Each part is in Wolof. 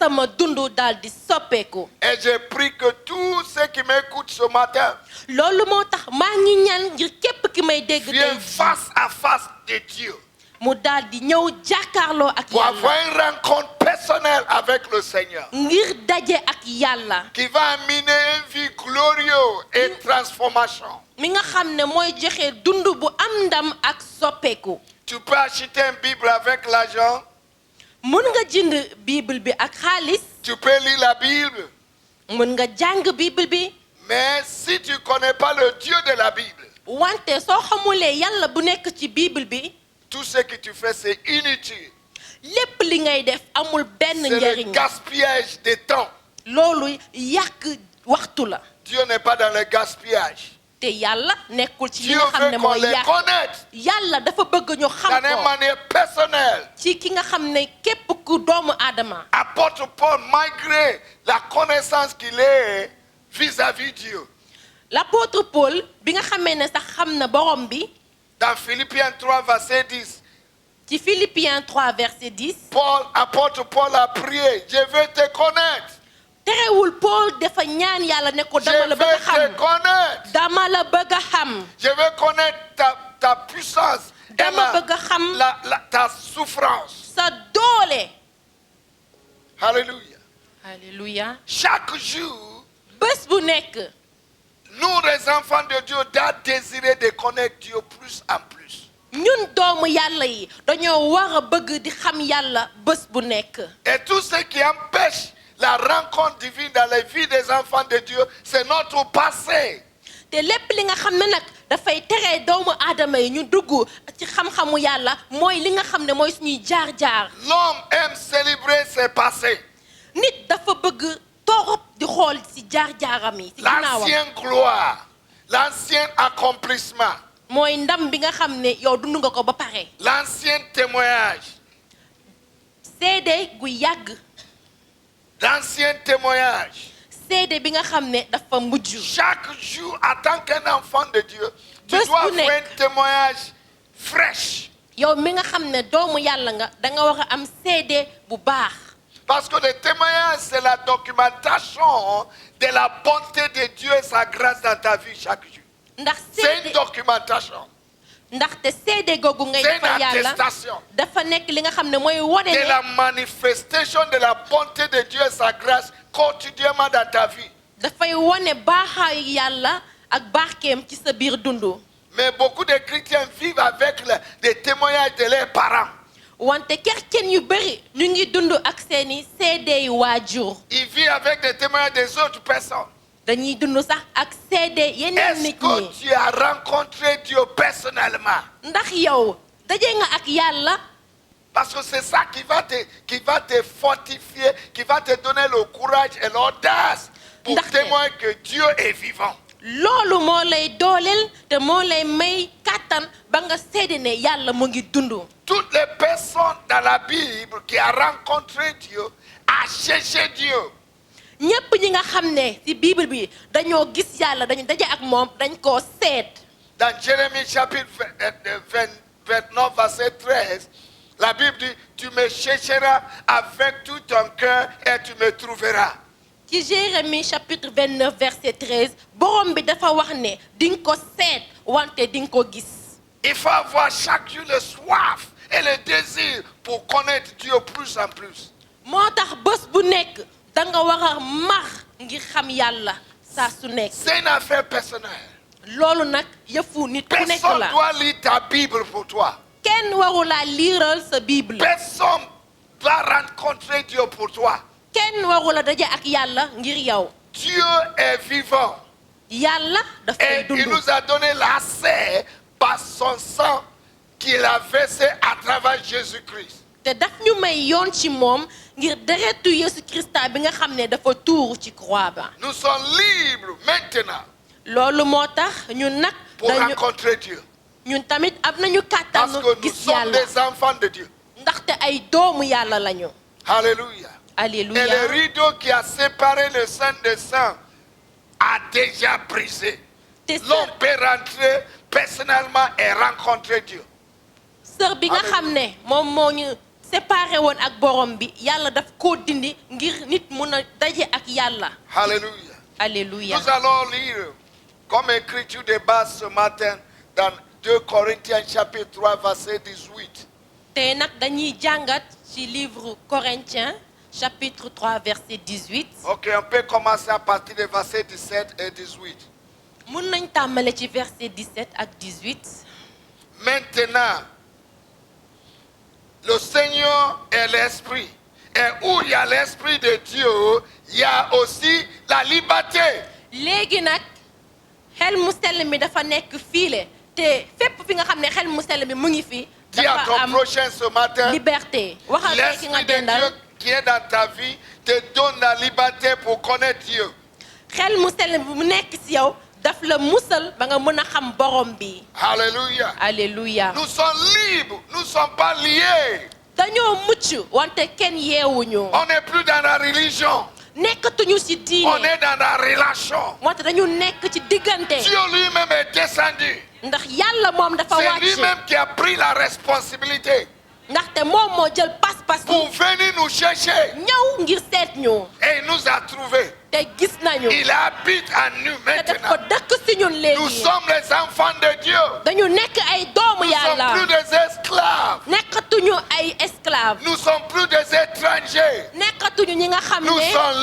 sama dundu dal di soppeeku. Et je prie que tous ceux qui m'écoutent ce matin loolu moo tax maa ngi ñaan ngir képp ki may dégg tey viennent face à face de Dieu mu daal di ñëw jàkkaarloo ak pour avoir yàlla une rencontre personnelle avec le Seigneur ngir daje ak yàlla qui va amener une vie glorieuse et transformation. mi nga xam ne mooy joxe dund bu am ndam ak soppeeku. Tu peux acheter une Bible avec l'argent. mën nga jënd bible bi ak xaalis Tu peux lire la Bible. mën nga jàng bible bi Mais si tu ne connais pas le Dieu de la Bible, wante soo xamulee yàlla bu nekk ci bible bi tout ce que tu fais, c'est inutile. lépp li ngay def amul benn C'est le njariñ gaspillage de temps. loolu yàq waxtu la Dieu n'est pas dans le gaspillage. te yàlla nekkul ci li Dieu nga xam veut ne qu'on mooy les yàq connaisse yàlla dafa bëgg ñu xam d'une ko manière personnelle. ci ki nga xam ne képp ku doomu aadama Apôtre Paul, malgré la connaissance qu'il est vis-à-vis Dieu, l'apôtre Paul bi nga xamee ne sax xam na borom bi dans Philippiens 3, verset 10, ci Philippiens 3 verset 10 apôtre Paul a prié, je veux te connaître. terewul Paul dafa ñaan yàlla ne ko Je dama la veux bëgg a te xam connaître. dama la bëgg a xam Je veux connaître ta puissance et dama bëgg a xam ta souffrance. sa doole Alléluia. alléluia Chaque jour, bés bu nekk nous, les enfants de Dieu, doivons désirer de connaître Dieu plus en plus. ñun doomu yàlla yi dañoo war a bëgg di xam yàlla bés bu nekk Et tout ce qui empêche la rencontre divine dans les vies des enfants de Dieu, c'est notre passé. te lépp li nga xam ne nag dafay tere doomu aadama yi ñu dugg ci xam-xamu yàlla mooy li nga xam ne mooy suñuy jaar-jaar L'homme aime célébrer ses passés. nit dafa bëgg torop di xool ci jaar-jaaram yi ci ginnaawam L'ancienne gloire, l'ancien accomplissement, mooy ndam bi nga xam ne yow dund nga ko ba pare l'ancien témoignage, seede gu yàgg l'ancien témoignage. seede bi nga xam ne dafa mujj Chaque jour, en tant qu'un enfant de Dieu, tu Bés dois bu faire nekk. un témoignage fraîche. yow mi nga xam ne doomu yàlla nga da nga war a am seede bu baax Parce que le témoignage, c'est la documentation de la bonté de Dieu et sa grâce dans ta vie chaque jour. ndax C'est une seede documentation. ndaxte seede googu ngay C'est une defal yàlla attestation dafa nekk li nga xam ne mooy wone de ne la manifestation de la bonté de Dieu et sa grâce quotidiennement dans ta vie. dafay wone baaxaayu yàlla ak barkeem ci sa biir dundu Mais beaucoup de chrétiens vivent avec les témoignages de leurs parents. wante chrétien yu bëri ñu ngi dund ak seeni seede yu waajur Ils vivent avec des témoignages des autres personnes. dañuy dund sax ak seede yeneen Est-ce nit que ñi tu as rencontré Dieu personnellement? ndax yow daje nga ak yàlla Parce que c'est ça qui va te fortifier, qui va te donner le courage et l'audace pour Ndaxte. témoigner que Dieu est vivant. loolu moo lay dooleel te moo lay may kàttan ba nga seede ne yàlla mu ngi dund Toutes les personnes dans la Bible qui ont rencontré Dieu, a cherché Dieu. ñépp ñi nga xam ne ci bible bi dañoo gis yàlla dañu daje ak moom dañ koo seet Dans Jérémie chapitre 29, verset 13, la Bible dit, tu me chercheras avec tout ton cœur et tu me trouveras. ci Jérémie chapitre 29 verset 13 borom bi dafa wax ne di nga ko seet wante di nga ko gis Il faut avoir chaque jour le soif et le désir pour connaître Dieu plus en plus. moo tax bés bu nekk da nga war a mar ngir xam yàlla saa su nekk C'est une affaire personnelle. loolu nag yëfu nit ku nekk Personne la doit lire ta Bible pour toi. kenn waru laa liiral sa bible Personne doit rencontrer Dieu pour toi. kenn waru la daje ak yàlla ngir yow Dieu est vivant yàlla dafay et il dund nous a donné l'accès par son sang qu'il a versé à travers Jésus-Christ. te daf ñu may yoon ci moom ngir deretu Yesu Krista bi nga xam ne dafa tuuru ci croix ba Nous sommes libres maintenant loolu moo tax ñun nag pour dañu rencontrer Dieu. ñun tamit am nañu Parce kàttanu que nous gis sommes yàlla des enfants de Dieu. ndaxte ay doomu yàlla lañu Alléluia. Et alléluia le rideau qui a séparé le Saint des Saints a déjà brisé. te L'homme peut rentrer personnellement et rencontrer Dieu. sër bi nga xam ne moom moo ñu séparé woon ak borom bi yàlla daf koo dindi ngir nit mun a daje ak yàlla. Alléluia. Alléluia. Nous allons lire comme écriture de base ce matin dans 2 Corinthiens chapitre 3 verset 18. te nag dañuy jàngat ci livre Corinthiens chapitre 3 verset 18. Ok, on peut commencer à partir des versets 17 et 18. mun nañ tàmbale ci verset 17 ak 18. Maintenant, le Seigneur est l'Esprit. Et où il y a l'Esprit de Dieu, il y a aussi la liberté. léegi nag xel mu sell mi dafa nekk fiile te fépp fi nga xam ne xel mu sell mi mu ngi fi. Dis à dafa ton am prochain ce matin, liberté. waxal tey ki nga l'Esprit de dendal Dieu qui est dans ta vie te donne la liberté pour connaître Dieu. xel mu sell mi mu nekk ci yow daf la musal ba nga mën a xam borom bi. Alléluia. Alléluia. Nous sommes libres, nous ne sommes pas liés. dañoo mucc wante kenn yeewuñu. On n'est plus dans la religion, nekkatuñu ci on diine est dans la relation. wante dañu nekk ci diggante. Dieu lui-même est descendu. ndax yàlla moom dafa C'est wàcc. lui-même qui a pris la responsabilité ndaxte moom moo jël pas-pas pour venir nous chercher. ñëw ngir seet ñu. Et il nous a trouvés. te gis nañu. Il habite en nous te def ko maintenant. dëkk ci ñun Nous léegi. sommes les enfants de Dieu. dañu nekk ay doomu Nous ne sommes yàlla. plus des esclaves. nekkatuñu ay esclaves. Nous ne sommes plus des étrangers. nekkatuñu ñi nga xam Nous ne sommes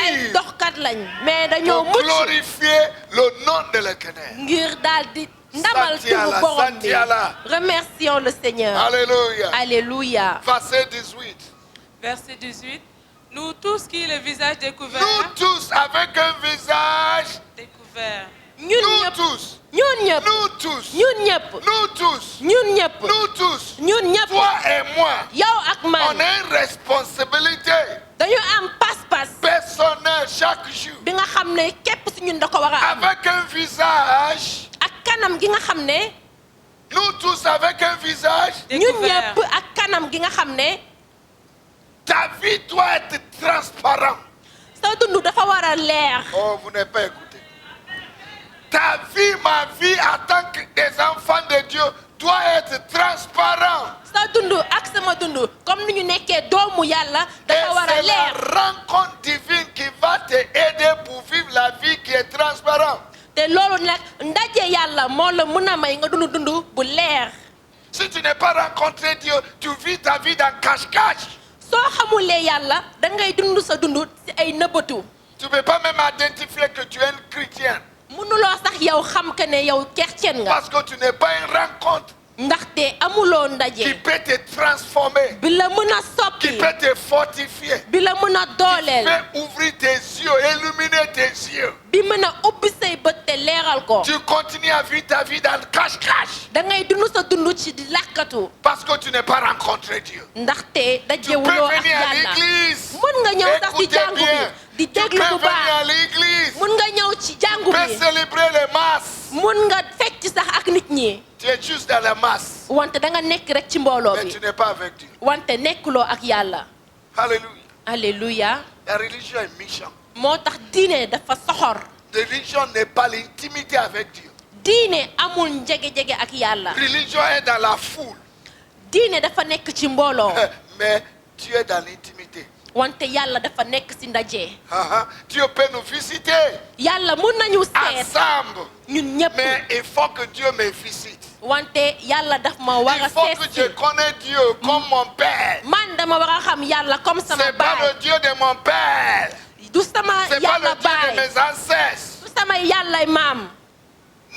ay libres doxkat lañ. mais dañoo pour mucc glorifier le nom de l'Éternel. ngir daal di ndamal Santi Allah, turu borom santi bi. Allah. remercions le Seigneur. Alléluia. Alléluia. Verset 18. Verset 18. Nous tous qui le visage découvert, Nous tous avec un visage, découvert, ñun nous ñëpp tous, ñun ñëpp nous tous, ñun ñëpp nous tous, ñun ñëpp nous tous, ñun ñëpp toi et moi, yow ak on man a une responsabilité dañu am pas-pas personnelle chaque jour. bi nga xam ne képp si ñun da ko war a am Avec un visage, ak kanam gi nga xam ne nous tous avec un visage, ñun découvert. ñëpp ak kanam gi nga xam ne ta vie doit être transparente. sa dund dafa war a leer. Oh, vous n'avez pas écouté. Ta vie, ma vie, en tant que des enfants de Dieu, doit être transparente. sa dund ak sama dund comme ni ñu nekkee doomu yàlla Et dafa war a c'est la leer. rencontre divine qui va te aider pour vivre la vie qui est transparente. te loolu nag ndaje yàlla moo la mën a may nga dund bu leer. Si tu n'es pas rencontré Dieu, tu vis ta vie dans cache-cache. soo xamulee yàlla da ngay dund sa dund ci ay nëbbatu. Tu ne peux pas même identifier que tu es un chrétien. mënuloo sax yow xam que ne yow chrétien nga. Parce que tu n'es pas une rencontre ndaxte amuloo qui ndaje. peut te transformer, bi la mën a qui soppi. peut te fortifier, bi la mën a qui dooleel. peut ouvrir tes yeux, illuminer tes yeux. bi mën a ubbi say bët te leeral ko. Tu continues à vivre ta vie dans le cache-cache da ngay dund sa dund ci di làkkatu. parce que tu n'es pas rencontré Dieu. ndaxte Tu peux dajewuloo ak venir à yàlla. l'église. mën nga ñëw sax ci Écoutez jàngu bi bien. di Tu déglu peux bu venir baax. à l'église. mën nga ñëw ci Tu jàngu peux bi. célébrer les masses. mën nga fecc sax ak nit ñi. Tu es juste dans la masse. wante da nga nekk rek ci mbooloo Mais bi. tu n'es pas avec Dieu. wante nekkuloo ak yàlla. Alléluia. alléluia. La religion est méchante. moo tax diine dafa soxor. La religion n'est pas l'intimité avec Dieu. diine amul njege-jege ak yàlla. Religion est dans la foule. diine dafa nekk ci mbooloo. Mais Dieu est dans l'intimité. wante yàlla dafa nekk ci ndaje. Dieu peut nous visiter yàlla mun nañu seet ensemble. ñun ñëpp. Mais il faut que Dieu me visite. wante yàlla daf ma war Il a faut que seet je si. connaisse Dieu comme mon Père. man dama war a xam yàlla comme sama C'est pas baay. le Dieu de mon Père. du sama C'est pas le yàlla Dieu de baay. mes ancêtres. du sama yàllay maam.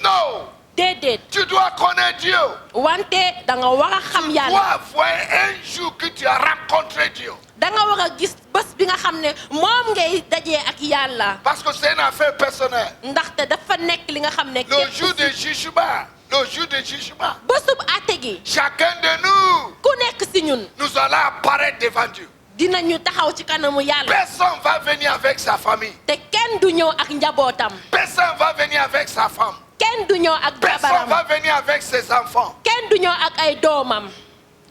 Non. déedéet. Tu dois connaître Dieu. wante da nga war a xam Tu yàlla. dois voir un jour que tu as rencontré Dieu. da nga war a gis bés bi nga xam ne moom ngay dajee ak yàlla. Parce que c'est une affaire personnelle. ndaxte dafa nekk li nga xam ne. Le jour de jugement. Le jour de jugement. bésub àtte gi. Chacun de nous, ku nekk si ñun. nous allons apparaître devant Dieu. dinañu taxaw ci kanamu yàlla. Personne va venir avec sa famille. te kenn du ñëw ak njabootam. Personne va venir avec sa femme. kenn du ñëw ak Personne jabaram. va venir avec ses enfants. kenn du ñëw ak ay doomam.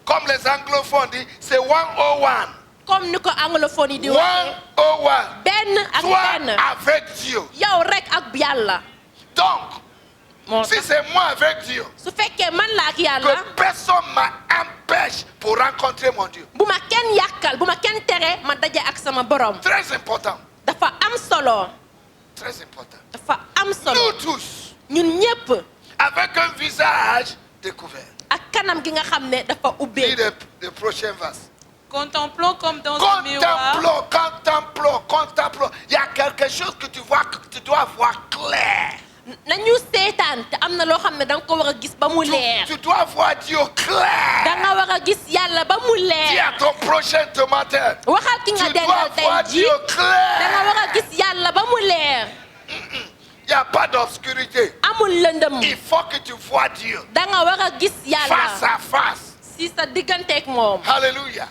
Comme les anglophones disent, c'est 101. comme ni ko anglophone yi di waxee. 101. benn ak Toi benn. avec Dieu. yow rek ak yàlla. Donc, moo Si tax c'est moi avec Dieu, su fekkee man la ak yàlla que personne m'empêche pour rencontrer mon Dieu. bu ma kenn yàkkal bu ma kenn tere ma daje ak sama borom. Très important. dafa am solo. Très important. dafa am solo. Nous tous, ñun ñëpp avec un visage découvert. ak kanam gi nga xam ne dafa Lis ubbee. le prochain verse. Contemplons comme dans un miroir. Contemplons. Il y a quelque chose que tu vois, que tu dois voir clair. nañu seetaan te am na loo xam ne da nga ko war a gis ba mu leer. Tu dois voir Dieu da clair. nga war a gis yàlla ba mu Dis leer. à ton prochain ce matin. waxal ki nga Tu dois dendal voir tey ji Dieu da nga war clair. a gis yàlla ba mu leer. Il n'y a pas d'obscurité. amul lëndëm. Il faut que tu vois Dieu da nga war a gis face yàlla à face. si sa digganteeg moom. Alléluia.